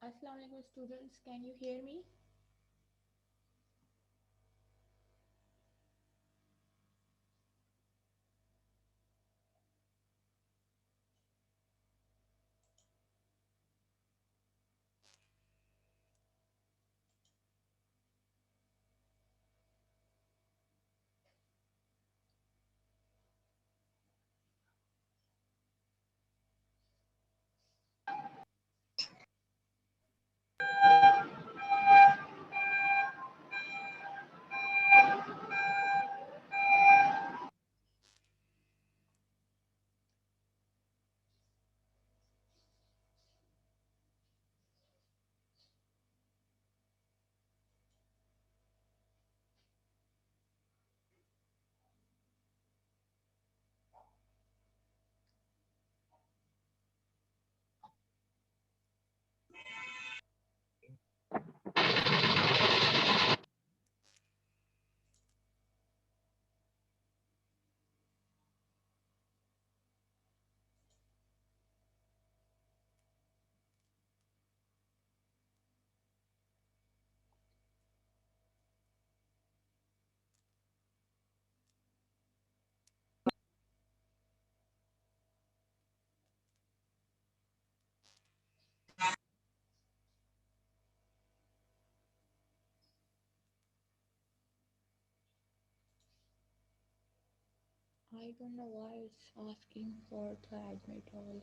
Assalamu alaikum students, can you hear me? I don't know why it's asking for the admit all.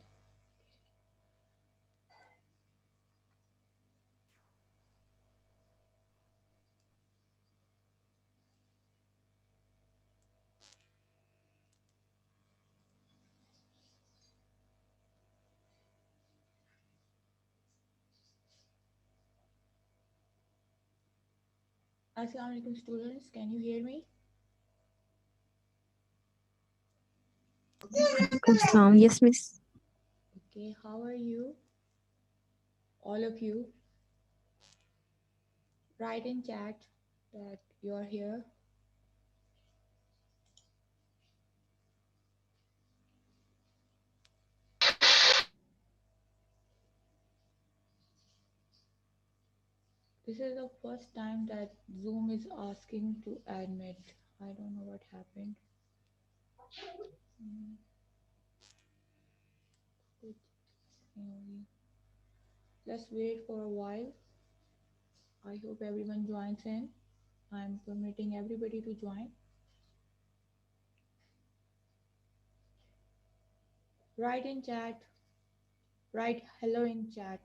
Assalamu alaikum students, can you hear me? Islam. Yes, miss. Okay, how are you? All of you, write in chat that you're here. This is the first time that Zoom is asking to admit. I don't know what happened. Mm, Let's wait for a while. I hope everyone joins in. I'm permitting everybody to join. Write in chat. Write hello in chat.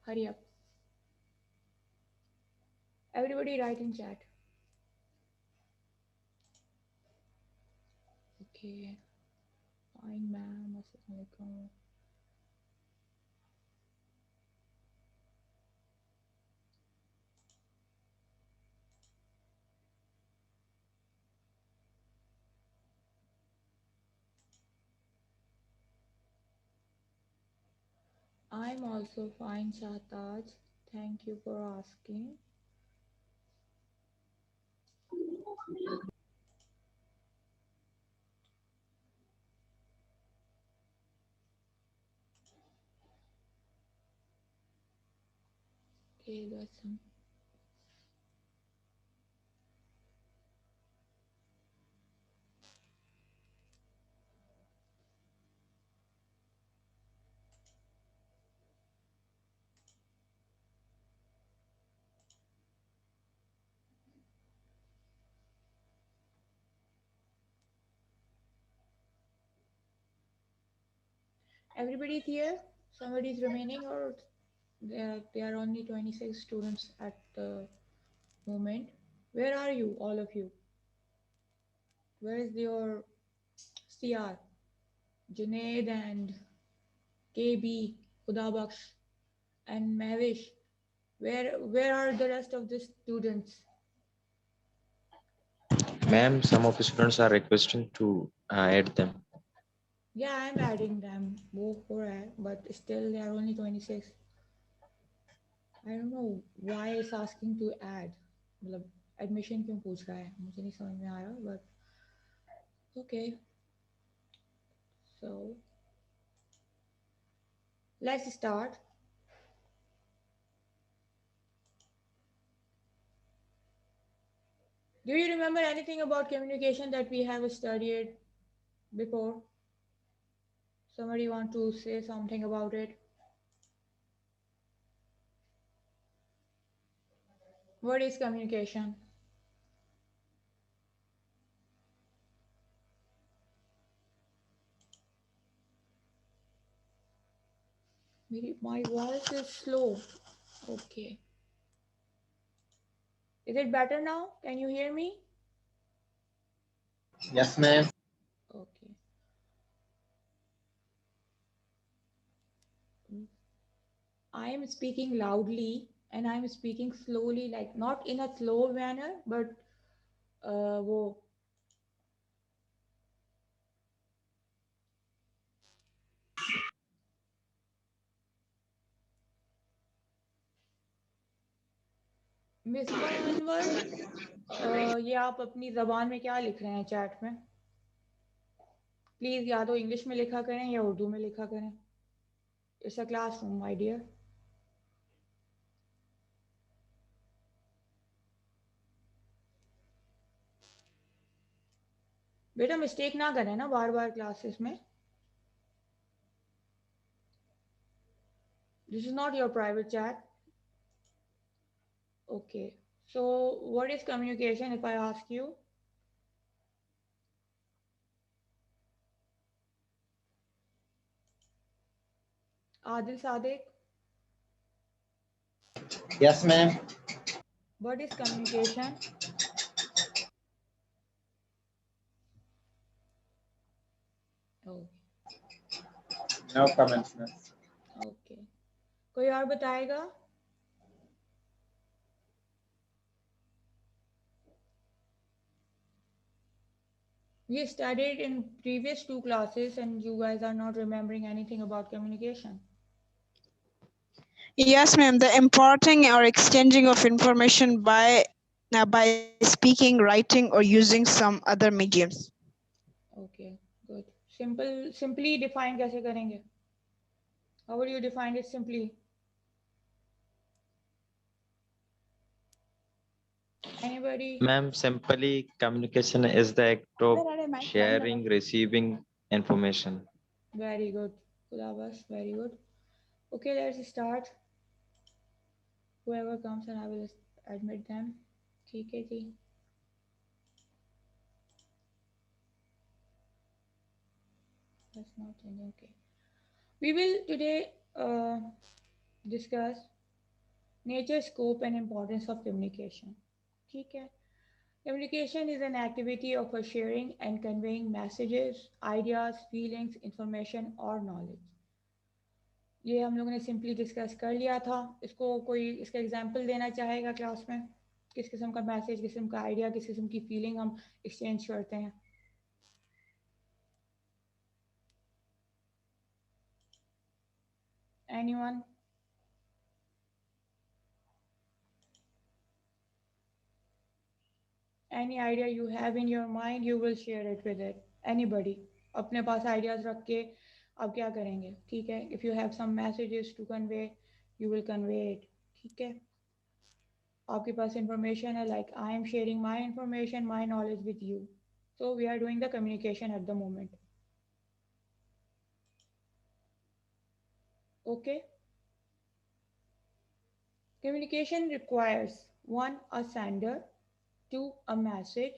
Hurry up. Everybody write in chat. Okay. Fine, ma'am. Assalamualaikum. I'm also fine, Shahtaj. Thank you for asking. Okay, that's some. Everybody's here? Somebody's remaining, or there are only 26 students at the moment? Where are you, all of you? Where is your CR? Junaid and KB, Khudabaksh, and Mavish. Where are the rest of the students? Ma'am, some of the students are requesting to add them. Yeah, I'm adding them. Wo ho raha hai, but still there are only 26. I don't know why it's asking to add. मतलब admission क्यों पूछ रहा है मुझे नहीं समझ में आ रहा but okay, so let's start. Do you remember anything about communication that we have studied before? Somebody want to say something about it? What is communication? My voice is slow. Okay. Is it better now? Can you hear me? Yes, ma'am. Okay. I am speaking loudly and I am speaking slowly, like not in a slow manner, but वो मिसबा अनवर ये आप अपनी ज़बान में क्या लिख रहे हैं चैट में? प्लीज़ या तो इंग्लिश में लिखा करें या उर्दू में लिखा करें. It's a classroom my dear. बेटा मिस्टेक ना करें ना बार बार क्लासेस में. This is not your private chat. Okay. So what is communication if I ask you? Adil Sadiq, Yes, ma'am. what is communication? Oh, No comments, ma'am. okay. कोई और बताएगा? We studied in previous two classes and you guys are not remembering anything about communication. Yes, ma'am. The importing or exchanging of information by speaking, writing, or using some other mediums. Okay, good. Simply define कैसे करेंगे? How would you define it simply? Anybody? Ma'am, simply communication is the act of sharing, receiving information. Very good. Kulabas, very good. Okay, let's start. Whoever comes and I will admit them. ठीक है जी. That's not changing. Okay. We will today discuss nature, scope, and importance of communication. ठीक है. Communication is an activity of sharing and conveying messages, ideas, feelings, information or knowledge. ये हम लोगों ने simply discuss कर लिया था. इसको कोई इसका एग्जांपल देना चाहेगा क्लास में? किस किस्म का मैसेज, किस किस्म का आइडिया, किस किस्म की फीलिंग हम एक्सचेंज करते हैं? Anyone? Any idea you have in your mind, you will share it with it. Anybody? अपने पास आइडियाज रख के आप क्या करेंगे? ठीक है. If you have some messages to convey, you will convey it. ठीक है. आपके पास information है, like I am sharing my information, my knowledge with you. So we are doing the communication at the moment. Okay. Communication requires 1. A sender, 2. A message,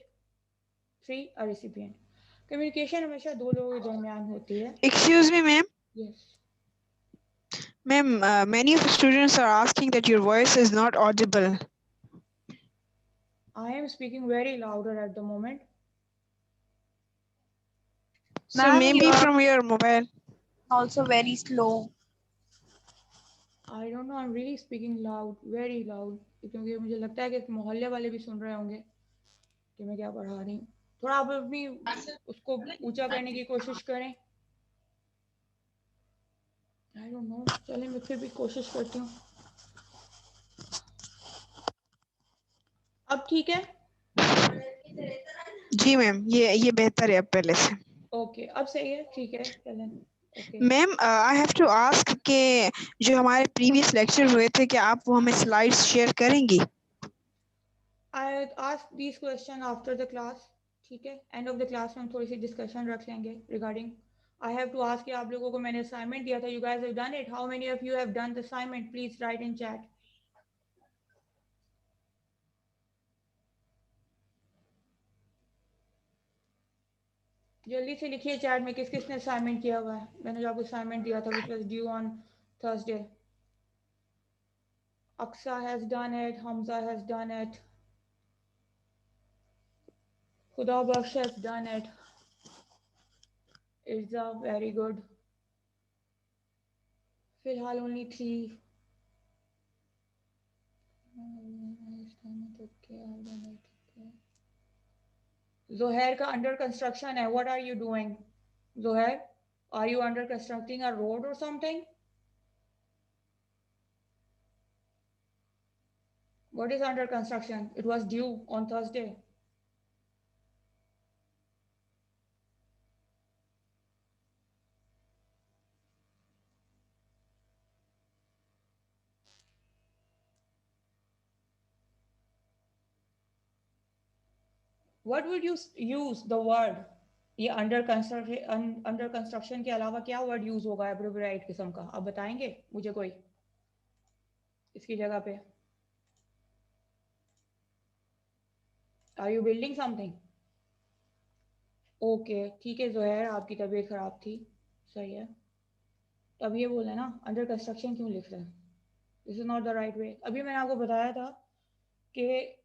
3. A recipient. Communication हमेशा दो लोगों के दरमियान होती है. Excuse me, ma'am. Yes. Ma'am, many of the students are asking that your voice is not audible. I am speaking very louder at the moment. So Ma'am, maybe you are from your mobile. also very slow. I don't know, I'm really speaking loud, very loud. क्योंकि मुझे लगता है कि मोहल्ले वाले भी सुन रहे होंगे कि मैं क्या पढ़ा रही हूँ. थोड़ा आप अपनी उसको ऊंचा करने की कोशिश करें. I don't know. चलें मैं फिर भी कोशिश करती हूँ. अब ठीक है? जी मैम, ये बेहतर है अब पहले से. ओके, अब सही है. ठीक है, चलें. Okay. Ma'am, I have to ask के जो हमारे प्रीवियस लेक्चर हुए थे, क्या आप वो हमें स्लाइड्स शेयर करेंगी? I ask these questions after the class. ठीक है, end of the class में हम थोड़ी सी discussion रख लेंगे regarding. I have to ask you, आप लोगों को मैंने assignment दिया था, you guys have done it. How many of you have done the assignment? Please write in chat. जल्दी से लिखिए चैट में किस किसने असाइनमेंट किया हुआ है. मैंने जो आपको असाइनमेंट दिया था which was due on Thursday. Aksa has done it, Hamza has done it, Khuda Bakhsh has done it. Irza, very good. फिलहाल only 3. Zohair का under construction है. What are you doing? Zohair, are you under constructing a road or something? What is under construction? It was due on Thursday. What would you use the word? ये under construction के अलावा क्या word use होगा एब्रोविएट किस्म का? आप बताएंगे मुझे कोई इसकी जगह पे? Are you building something? Okay ठीक है जोहैर, आपकी तबीयत खराब थी, सही है. तब ये बोले ना अंडर कंस्ट्रक्शन क्यों लिख रहे हैं? This is not the right way. अभी मैंने आपको बताया था कि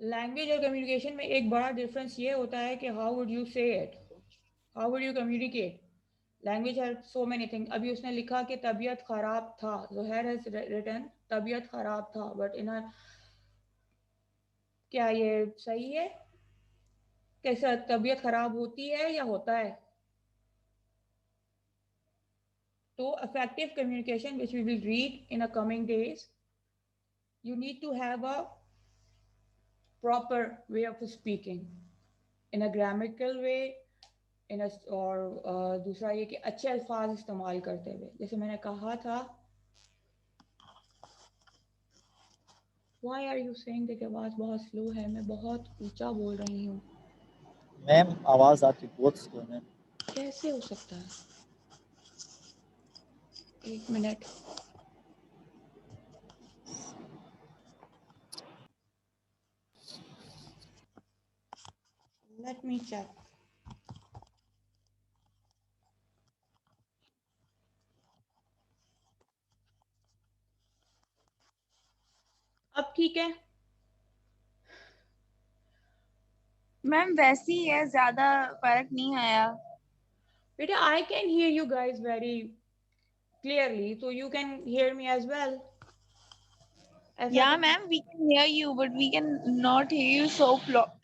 लैंग्वेज और कम्युनिकेशन में एक बड़ा डिफरेंस ये होता है कि हाउ वुड यू से it, how would you communicate. Language has so many thing. अभी उसने लिखा कि तबीयत खराब था. जोहैर हैज रिटन तबीयत खराब था, बट इन क्या ये सही है? कैसा तबीयत खराब होती है या होता है? तो effective communication which we will read in the coming days, you need to have a proper way of speaking in a grammatical way, in a और दूसरा ये कि अच्छे अल्फाज इस्तेमाल करते हुए. जैसे मैंने कहा था, why are you saying that आवाज बहुत स्लो है? मैं बहुत ऊंचा बोल रही हूँ. मैम आवाज आपकी बहुत स्लो है. कैसे हो सकता है? एक मिनट. Let me check. अब ठीक है? मैम वैसे ही है, ज्यादा फर्क नहीं आया. बेटा I can hear you guys very clearly, so you can hear me as well. Yeah ma'am, we can hear you but we can not hear you so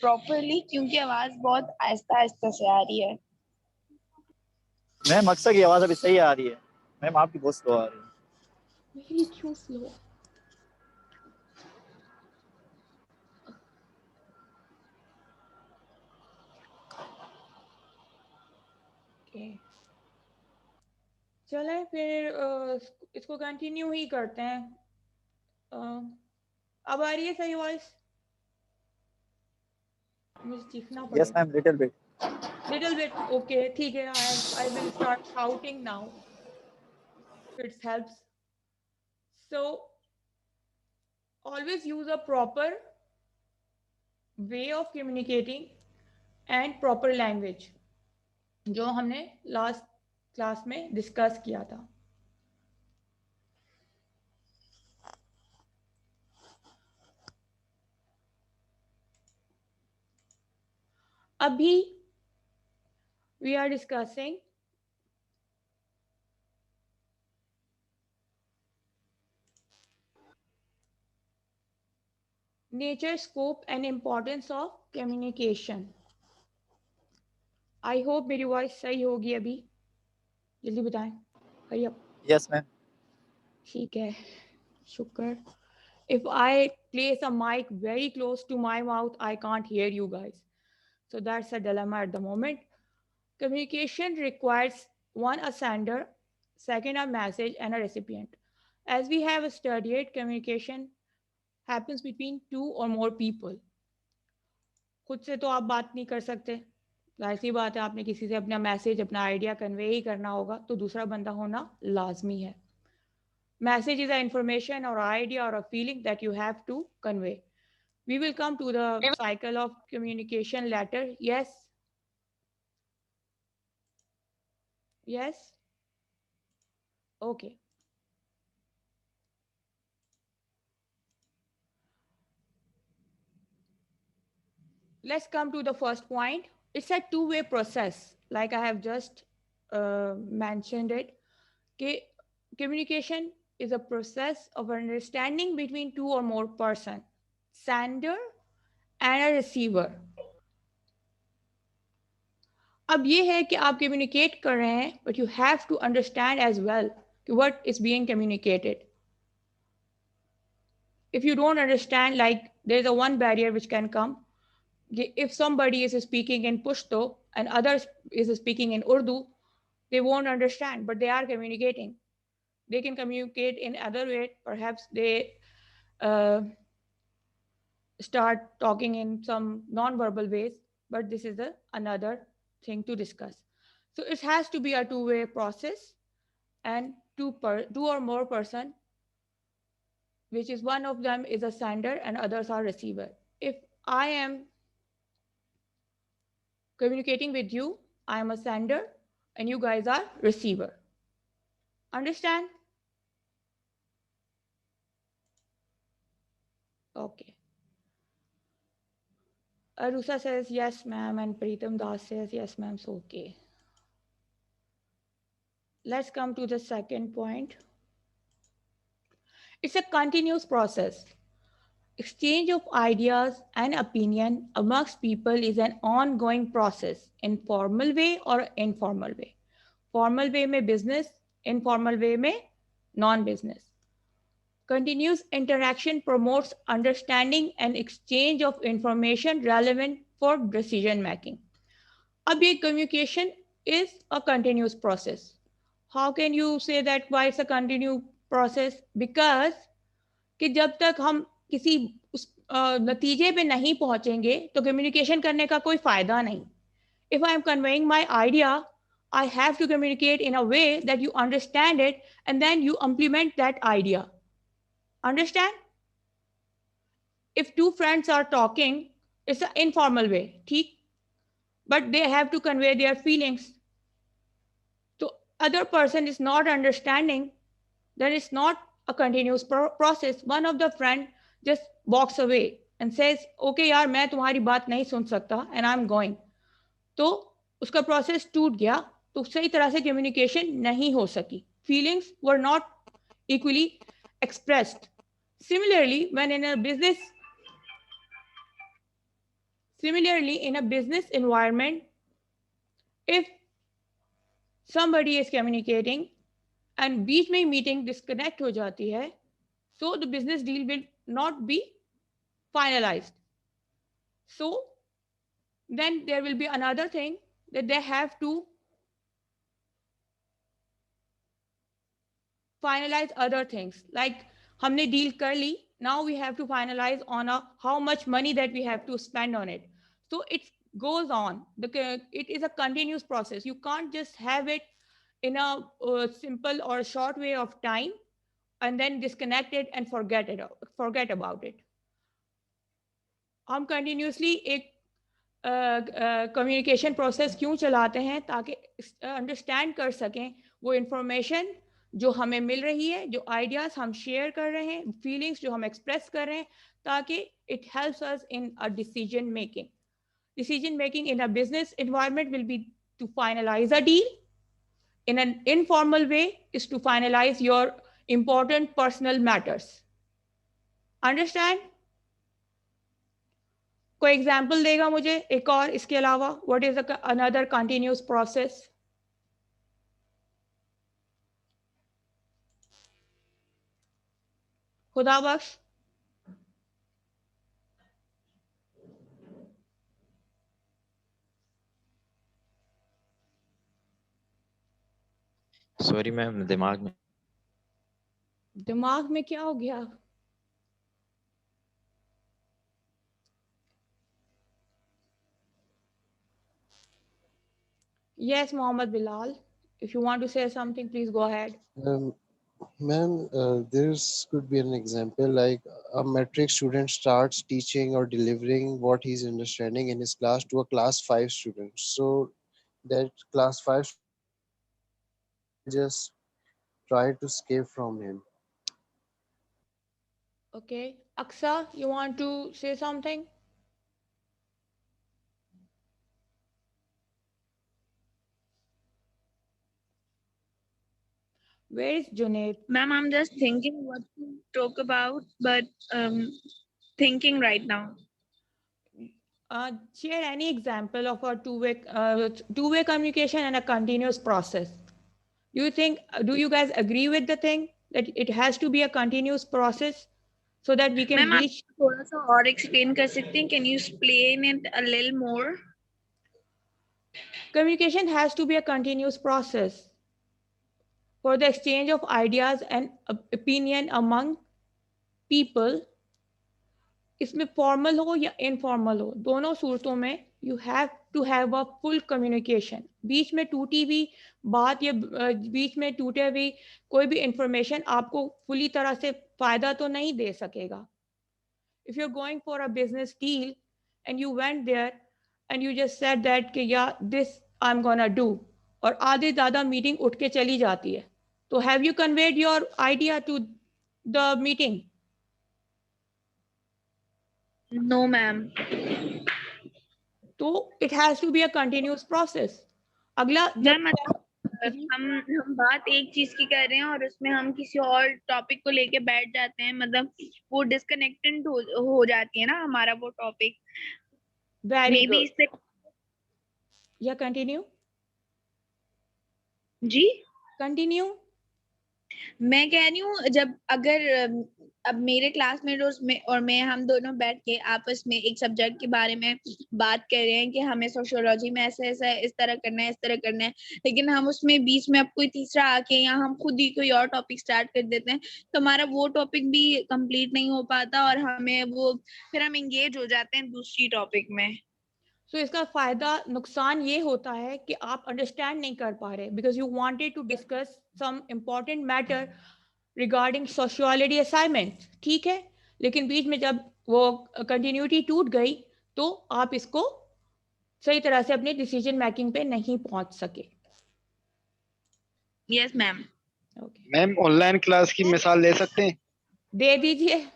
properly क्योंकि आवाज बहुत आहिस्ता आहिस्ता से आ रही है. मैम अक्सर की आवाज अभी सही आ रही है. मैम आपकी बहुत स्लो आ रही है. मेरी क्यों स्लो? चले फिर इसको कंटिन्यू ही करते हैं. अब आ रही है सही वॉइस? मुझे सीखना पड़ेगा. Yes ma'am, little bit. Little bit, okay, ठीक है. I will start shouting now if it helps. So always use a proper way of communicating and proper language जो हमने लास्ट क्लास में डिस्कस किया था. अभी we are discussing nature, scope and importance of communication. I hope मेरी voice सही होगी अभी. जल्दी बताएं. Hurry up. Yes ma'am. ठीक है, शुक्र. If I place a mic very close to my mouth, I can't hear you guys. So that's a dilemma at the moment. Communication requires one, a sender, second, a message, and a recipient. As we have studied, communication happens between two or more people. खुद से तो आप बात नहीं कर सकते, जाहिर सी बात है, आपने किसी से अपना मैसेज, अपना आइडिया कन्वे ही करना होगा, तो दूसरा बंदा होना लाजमी है. Message is an information or idea or a feeling that you have to convey. We will come to the cycle of communication later. Yes? Yes? Okay. Let's come to the first point. It's a two-way process, like I have just mentioned it. Okay. Communication is a process of understanding between two or more person, sender and a receiver. अब ये है कि आप communicate कर रहे हैं, but you have to understand as well what is being communicated. If you don't understand, like there's a one barrier which can come. If somebody is speaking in Pashto and others is speaking in Urdu, they won't understand, but they are communicating. They can communicate in other way. Perhaps they start talking in some non-verbal ways, but this is another thing to discuss. So it has to be a two-way process, and two or more person, which is one of them is a sender and others are receiver. If I am communicating with you, I am a sender and you guys are receiver. Understand? Okay. Arusa says yes, ma'am, and Pritam Das says yes, ma'am. So okay. Let's come to the second point. It's a continuous process. Exchange of ideas and opinion amongst people is an ongoing process in formal way or informal way. Formal way में business, informal way में non-business. Continuous interaction promotes understanding and exchange of information relevant for decision making. अब ये communication is a continuous process. How can you say that why it's a continuous process? Because कि जब तक हम किसी उस नतीजे पे नहीं पहुंचेंगे तो कम्युनिकेशन करने का कोई फायदा नहीं. If I am conveying my idea, I have to communicate in a way that you understand it and then you implement that idea. Understand? If two friends are talking, it's an informal way, ठीक? But they have to convey their feelings. So other person is not understanding, then it's not a continuous process. One of the friend just walks away and says, okay यार मैं तुम्हारी बात नहीं सुन सकता and I'm going. तो उसका process टूट गया, तो सही तरह से communication नहीं हो सकी. Feelings were not equally expressed. Similarly, in a business environment, if somebody is communicating and बीच में meeting disconnect हो जाती है, so the business deal will not be finalized. So then there will be another thing that they have to finalize other things. Like हमने deal कर ली, now we have to finalize on how much money that we have to spend on it. So it goes on. It is a continuous process. You can't just have it in a simple or short way of time and then disconnect it and forget about it. हम continuously एक communication process क्यों चलाते हैं? ताकि understand कर सकें वो information जो हमें मिल रही है, जो ideas हम share कर रहे हैं, feelings जो हम express कर रहे हैं, ताकि it helps us in a decision making. Decision making in a business environment will be to finalize a deal. In an informal way is to finalize your important personal matters. Understand? कोई example देगा मुझे एक और इसके अलावा? What is another continuous process? खुदा बख्श. Sorry ma'am, दिमाग में क्या हो गया? Yes, Mohammed Bilal. If you want to say something, please go ahead. Um, Ma'am, this could be an example like a metric student starts teaching or delivering what he's understanding in his class to a class 5 student. So that class 5 just try to escape from him. Okay. Aksa, you want to say something? Where is Junaid? Ma'am, I'm just thinking what to talk about, but thinking right now. Share any example of a two-way communication and a continuous process. Do you guys agree with the thing that it has to be a continuous process so that we can Ma'am, आप reach? थोड़ा सा और explain कर सकते हैं? Can you explain it a little more? Communication has to be a continuous process for the exchange of ideas and opinion among people. इसमें formal हो या इनफॉर्मल हो, दोनों सूरतों में you have to have a full communication. बीच में टूटी हुई बात या बीच में टूटे हुई कोई भी इंफॉर्मेशन आपको फुली तरह से फायदा तो नहीं दे सकेगा. If you're going for a business deal and you went there and you just said that कि yeah this I'm gonna do, और आधे ज़्यादा मीटिंग उठ के चली जाती है, तो have you conveyed your idea to the meeting? No, ma'am. तो it has to be a continuous process. अगला मैम जब हम बात एक चीज की कर रहे हैं और उसमें हम किसी और टॉपिक को लेके बैठ जाते हैं, मतलब वो डिस्कनेक्टेड हो जाती है ना हमारा वो topic. Very may be good. इससे. या कंटिन्यू. जी कंटिन्यू. मैं कह रही हूँ जब अगर अब मेरे क्लासमेट और मैं हम दोनों बैठ के आपस में एक सब्जेक्ट के बारे में बात कर रहे हैं कि हमें सोशियोलॉजी में ऐसा ऐसा इस तरह करना है, इस तरह करना है, लेकिन हम उसमें बीच में अब कोई तीसरा आके या हम खुद ही कोई और टॉपिक स्टार्ट कर देते हैं, तो हमारा वो टॉपिक भी कंप्लीट नहीं हो पाता और हमें वो फिर हम एंगेज हो जाते हैं दूसरी टॉपिक में. सो इसका फायदा नुकसान ये होता है कि आप अंडरस्टैंड नहीं कर पा रहे because you wanted to discuss some important matter regarding sociology assignment. ठीक है, लेकिन बीच में जब वो कंटिन्यूटी टूट गई तो आप इसको सही तरह से अपने डिसीजन मेकिंग पे नहीं पहुंच सके. Yes ma'am. Ma'am online class की मिसाल ले सकते हैं? दे दीजिए.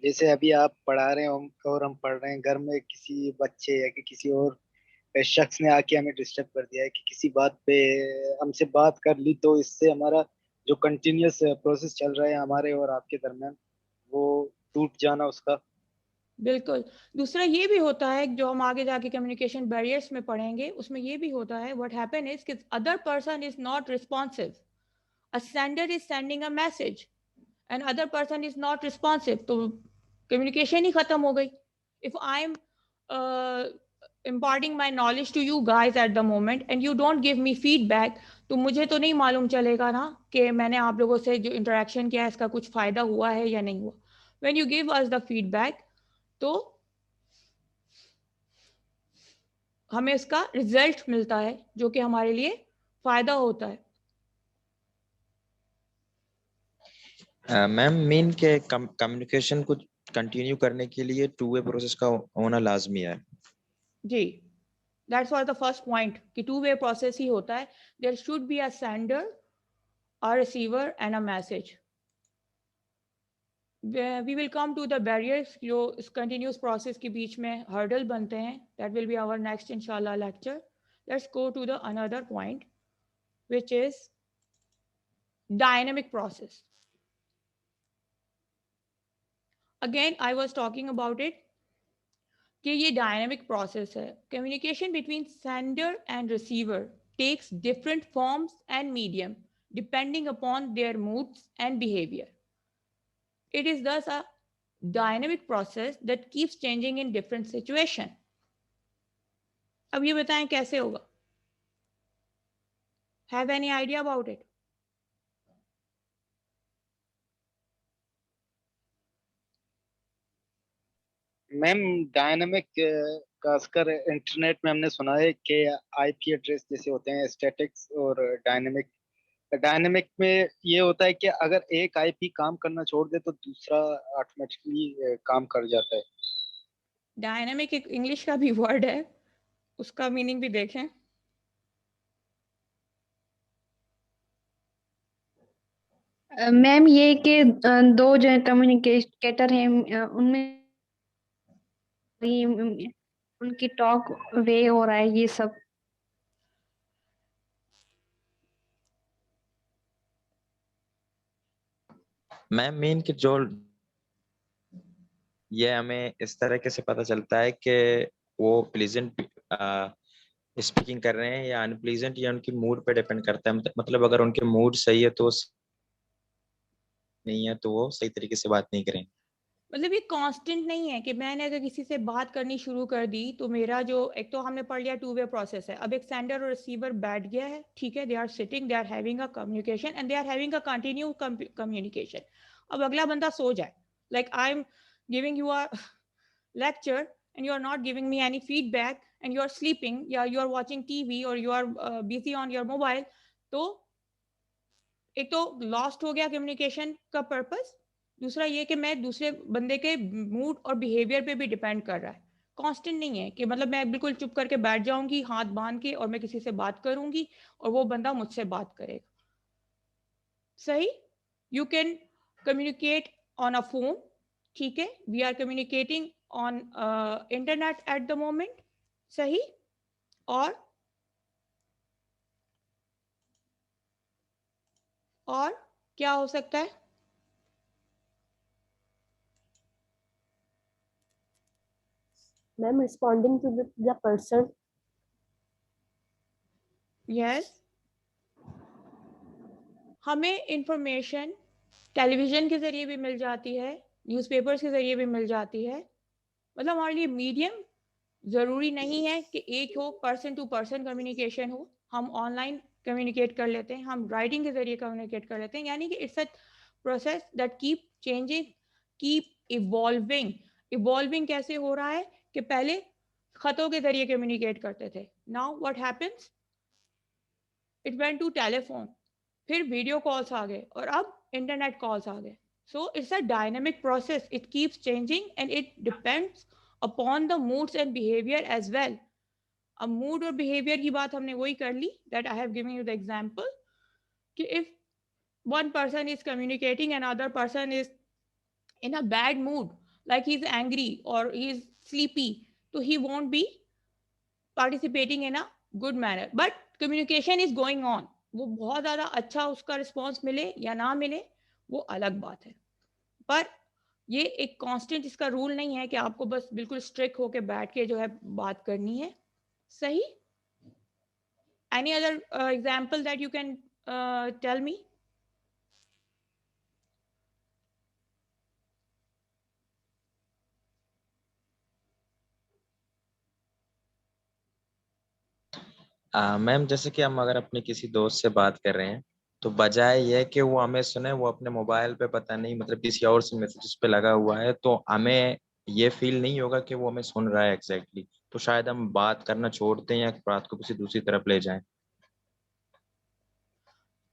जैसे अभी आप पढ़ा रहे हो और हम पढ़ रहे हैं, घर में किसी बच्चे या कि किसी और शख्स ने आके हमें डिस्टर्ब कर दिया है कि किसी बात पे हमसे बात कर ली, तो इससे हमारा जो कंटिन्यूअस प्रोसेस चल रहा है हमारे और आपके दरमियान, वो टूट जाना उसका. बिल्कुल. दूसरा ये भी होता है जो हम आगे जाके कम्युनिकेशन बैरियर्स में पढ़ेंगे, उसमें ये भी होता है व्हाट हैपन इज कि other person is not responsive. A sender is sending a message and other person is not responsive, तो कम्युनिकेशन ही खत्म हो गई. If I am imparting my knowledge to you guys at the moment and you don't give me feedback, तो मुझे तो नहीं मालूम चलेगा ना कि मैंने आप लोगों से जो इंटरेक्शन किया है इसका कुछ फायदा हुआ है या नहीं हुआ. when you give us the feedback तो हमें इसका रिजल्ट मिलता है जो कि हमारे लिए फायदा होता है. मैम मीन के कम्युनिकेशन को कंटिन्यू करने के लिए टू वे प्रोसेस का होना लाजमी है. जी, that's was the first point कि टू वे प्रोसेस ही होता है. There should be a sender, a receiver and a message. we will come to the barriers जो इस continuous process के बीच में hurdle बनते हैं. that will be our next inshallah lecture. Let's go to the another point which is dynamic process. Again I was talking about it कि ये dynamic process है. Communication between sender and receiver takes different forms and medium depending upon their moods and behavior. It is thus a dynamic process that keeps changing in different situation. अब ये बताएं कैसे होगा? Have any idea about it? Ma'am dynamic खासकर internet में हमने सुना है कि आईपी एड्रेस जैसे होते हैं स्टैटिक्स और डायनेमिक। डायनेमिक में ये होता है कि अगर एक आईपी काम करना छोड़ दे तो दूसरा ऑटोमेटिकली काम कर जाता है। डायनामिक एक इंग्लिश का भी वर्ड है, उसका मीनिंग भी देखें। मैम ये कि दो जो कम्युनिकेटर हैं उनमें उनकी टॉक वे हो रहा है ये सब। मैम मेन कि जो ये हमें इस तरीके से पता चलता है कि वो प्लीजेंट स्पीकिंग कर रहे हैं या अनप्लीजेंट, या उनकी मूड पे डिपेंड करता है। मतलब अगर उनके मूड सही है तो नहीं है तो वो सही तरीके से बात नहीं करेंगे। मतलब ये कांस्टेंट नहीं है कि मैंने अगर किसी से बात करनी शुरू कर दी तो मेरा जो, एक तो हमने पढ़ लिया टू वे प्रोसेस है, अब एक सेंडर और रिसीवर बैठ गया है, ठीक है, they are sitting, they are having a communication and they are having a continue communication. अब अगला बंदा सो जाए, like I am giving you a lecture and you are not giving me any feedback and you are sleeping, yeah, you are watching TV or you are busy on your mobile, तो एक तो lost हो गया communication का purpose. दूसरा ये कि मैं दूसरे बंदे के मूड और बिहेवियर पे भी डिपेंड कर रहा है, कांस्टेंट नहीं है कि मतलब मैं बिल्कुल चुप करके बैठ जाऊंगी हाथ बांध के और मैं किसी से बात करूंगी और वो बंदा मुझसे बात करेगा। सही, you can communicate on a phone, ठीक है, we are communicating on internet at the moment, सही। और क्या हो सकता है? Ma'am, responding to the person. Yes, हमें इंफॉर्मेशन टेलीविजन के जरिए भी मिल जाती है, न्यूज़पेपर्स के जरिए भी मिल जाती है। मतलब हमारे लिए मीडियम ज़रूरी नहीं है कि एक हो, पर्सन टू पर्सन कम्युनिकेशन हो, हम ऑनलाइन कम्युनिकेट कर लेते हैं, हम राइटिंग के जरिए कम्युनिकेट कर लेते हैं, यानी कि it's a process that keep changing, keep evolving. Evolving कैसे हो रहा है कि पहले खतों के जरिए कम्युनिकेट करते थे, now what happens, it went to telephone, फिर वीडियो कॉल्स आ गए और अब इंटरनेट कॉल्स आ गए। So it's a dynamic process, it keeps changing and it depends upon the moods and behaviour as well. अब मूड और बिहेवियर की बात हमने वही कर ली, that I have given you the example कि if one person is communicating and other person is in a bad mood, like he's angry or he's sleepy, so he won't be participating in a good manner, but communication is going on। वो बहुत ज़्यादा अच्छा उसका response मिले या ना मिले वो अलग बात है, पर ये एक कांस्टेंट इसका रूल नहीं है कि आपको बस बिल्कुल स्ट्रिक्ट होके बैठ के जो है बात करनी है। सही, any other example that you can tell me? Ma'am जैसे कि हम अगर अपने किसी दोस्त से बात कर रहे हैं तो बजाय ये कि वो हमें सुने, वो अपने मोबाइल पे पता नहीं मतलब किसी और से मैसेजेस पे लगा हुआ है, तो हमें ये फील नहीं होगा कि वो हमें सुन रहा है एग्जैक्टली, तो शायद हम बात करना छोड़ते हैं या बात को किसी दूसरी तरफ ले जाएं।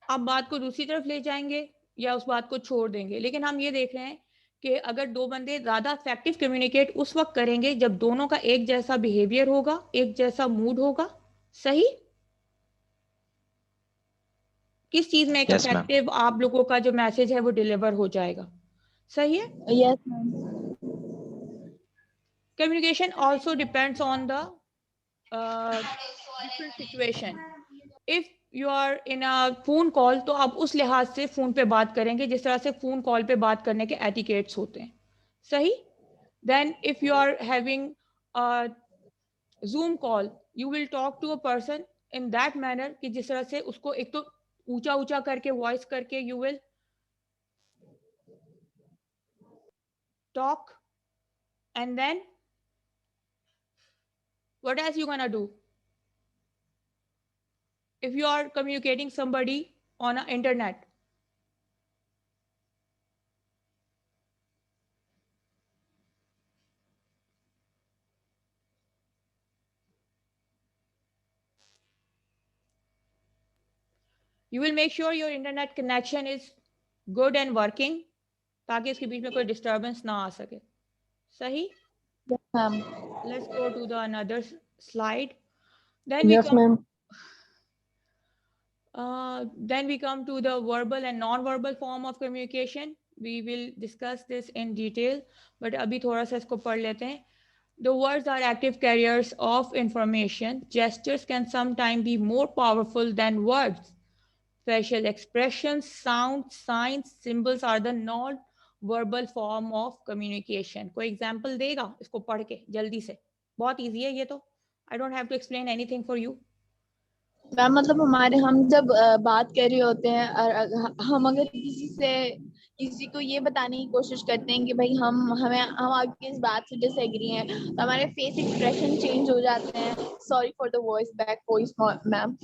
आप बात को दूसरी तरफ ले जाएंगे या उस बात को छोड़ देंगे, लेकिन हम ये देख रहे हैं कि अगर दो बंदे ज़्यादा इफेक्टिव कम्युनिकेट उस वक्त करेंगे जब दोनों का एक जैसा बिहेवियर होगा, एक जैसा मूड होगा। सही, किस चीज़ में एक यस मैम। इफेक्टिव आप लोगों का जो मैसेज है वो डिलीवर हो जाएगा। सही है, Yes, ma'am. Communication also depends on the different situation. If you are in a phone call तो आप उस लिहाज से फोन पे बात करेंगे जिस तरह से फोन कॉल पे बात करने के एटिकेट्स होते हैं। सही, then if you are having a Zoom call you will talk to a person in that manner कि जिस तरह से उसको एक तो ऊंचा ऊंचा करके वॉइस करके you will talk, and then what else you gonna do if you are communicating somebody on a internet? You will make sure your internet connection is good and working, ताकि इसके बीच में कोई disturbance ना आ सके. सही? Yes, ma'am. Let's go to the another slide. Then we Yes, come. ma'am. Then we come to the verbal and non-verbal form of communication. We will discuss this in detail, but अभी थोड़ा सा इसको पढ़ लेते हैं. The words are active carriers of information. Gestures can sometimes be more powerful than words. Facial expressions, sounds, signs, symbols are the non-verbal form of communication. कोई example देगा इसको पढ़ के जल्दी से? बहुत easy है ये तो. I don't have to explain anything for you. Ma'am मतलब हम जब बात कर रहे होते हैं और हम अगर किसी को ये बताने की कोशिश करते हैं कि भाई हम आपकी इस बात से डिसएग्री हैं, तो हमारे फेस एक्सप्रेशन चेंज हो जाते हैं. Sorry for the voice ma'am.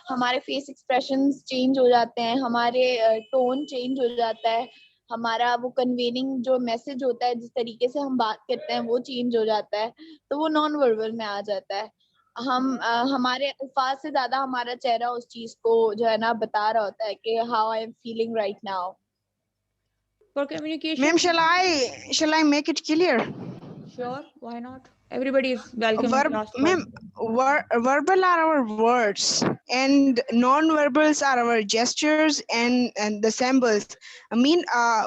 हमारे फेस एक्सप्रेशन चेंज हो जाते हैं, हमारे टोन चेंज हो जाता है, हमारा वो कन्वेनिंग जो मैसेज होता है, जिस तरीके से हम बात करते हैं वो चेंज हो जाता है, तो वो नॉन वर्बल में आ जाता है. हमारे अल्फाज से ज्यादा हमारा चेहरा उस चीज को जो है ना बता रहा होता है कि how I am feeling right now. For communication. Ma'am, shall I make it clear? Sure, why not? Everybody is welcome. Ma'am, verbal are our words and non-verbals are our gestures and the symbols. I mean,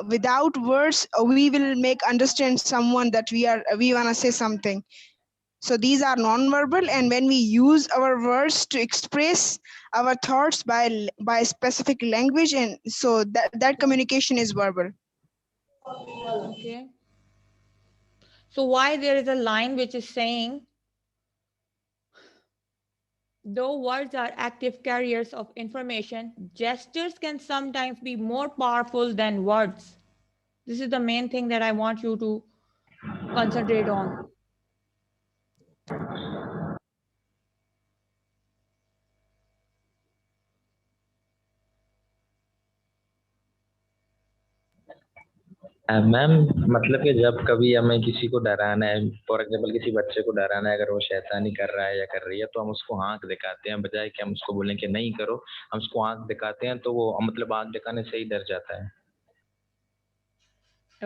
without words, we will make understand someone that we wanna say something. So these are non-verbal, and when we use our words to express our thoughts by specific language, and so that communication is verbal. Okay. So why there is a line which is saying, though words are active carriers of information, gestures can sometimes be more powerful than words. This is the main thing that I want you to concentrate on. Ma'am मतलब कि जब कभी हमें किसी को डराना है, for example किसी बच्चे को डराना है, अगर वो शैतानी कर रहा है या कर रही है, तो हम उसको आंख दिखाते हैं, बजाय कि हम उसको बोलें कि नहीं करो, हम उसको आंख दिखाते हैं, तो वो मतलब आंख दिखाने से ही डर जाता है.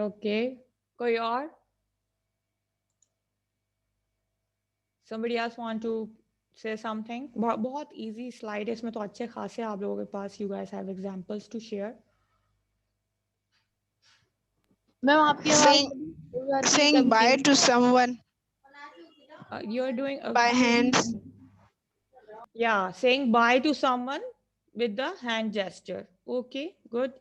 Okay. कोई और? Somebody else want to say something? बहुत easy slide है, इसमें तो अच्छे खासे आप लोगों के पास, you guys have examples to share. Ma'am आपकी saying bye to someone. You're doing by hands. Yeah, saying bye to someone with the hand gesture. Okay, good.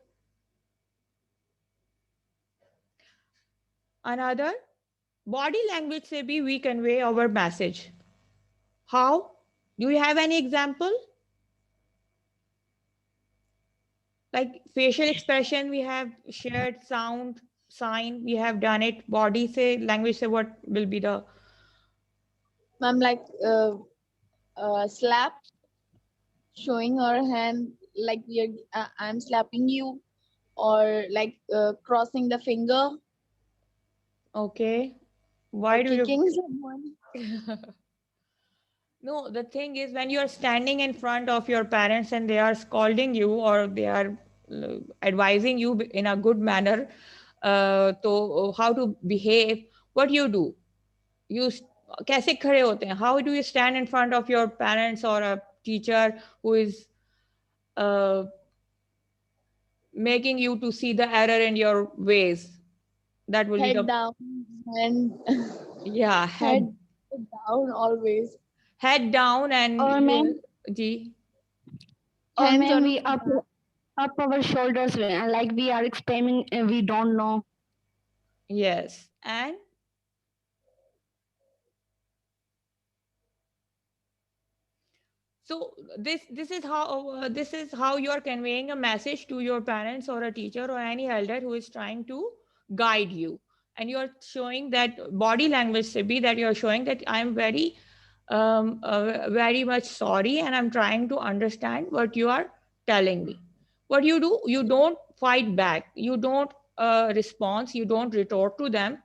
Another, body language से भी we convey our message. How? Do you have any example? Like facial expression, we have shared, sound, sign, we have done it. Body say, language say, what will be the? Ma'am, like slap, showing our hand like I'm slapping you, or like crossing the finger. Okay. Why do you? Kicking someone. No, the thing is when you are standing in front of your parents and they are scolding you or they are advising you in a good manner, to how to behave, what do? You कैसे खड़े होते हैं? How do you stand in front of your parents or a teacher who is making you to see the error in your ways? That will head be the down and yeah, head down always. Head down and or ma'am, Hands ma'am, on we up our shoulders like we are explaining we don't know. Yes, and so this is how you are conveying a message to your parents or a teacher or any elder who is trying to guide you, and you are showing that body language se bhi that you are showing that I am very much sorry and I'm trying to understand what you are telling me. What you do, you don't fight back, you don't respond, you don't retort to them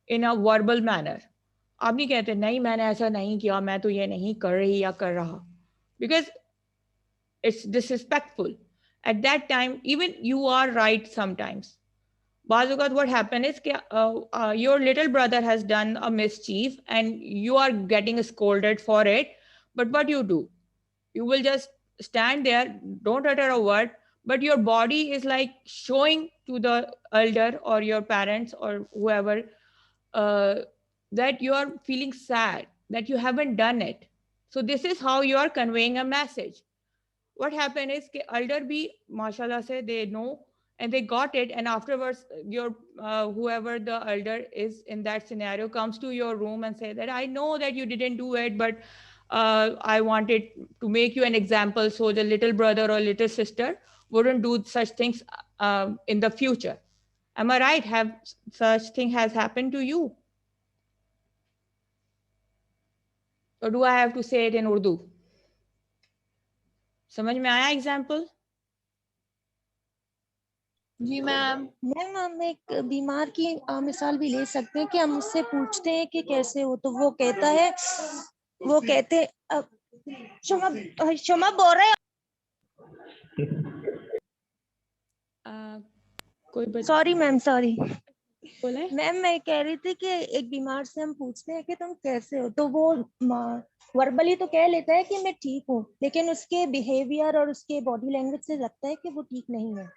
in a verbal manner. आप नहीं कहते नहीं मैंने ऐसा नहीं किया, मैं तो ये नहीं कर रही या कर रहा, because it's disrespectful. at that time even you are right sometimes. Bazugat, what happened is your little brother has done a mischief and you are getting scolded for it. But what you do? You will just stand there, don't utter a word, but your body is like showing to the elder or your parents or whoever uh, that you are feeling sad, that you haven't done it. So this is how you are conveying a message. What happened is elder bhi mashallah say they know and they got it, and afterwards your whoever the elder is in that scenario comes to your room and say that I know that you didn't do it, but I wanted to make you an example so the little brother or little sister wouldn't do such things in the future. Am I right? Have such thing has happened to you, or do I have to say it in Urdu? समझ में आया example? जी ma'am. Ma'am हम एक बीमार की मिसाल भी ले सकते हैं कि हम उससे पूछते हैं कि कैसे हो, तो वो कहता है, वो कहते शमा बोल रहे कोई सॉरी मैम, सॉरी बोले मैम। मैं कह रही थी कि एक बीमार से हम पूछते हैं कि तुम कैसे हो, तो वो वर्बली तो कह लेता है कि मैं ठीक हूँ, लेकिन उसके बिहेवियर और उसके बॉडी लैंग्वेज से लगता है कि वो ठीक नहीं है।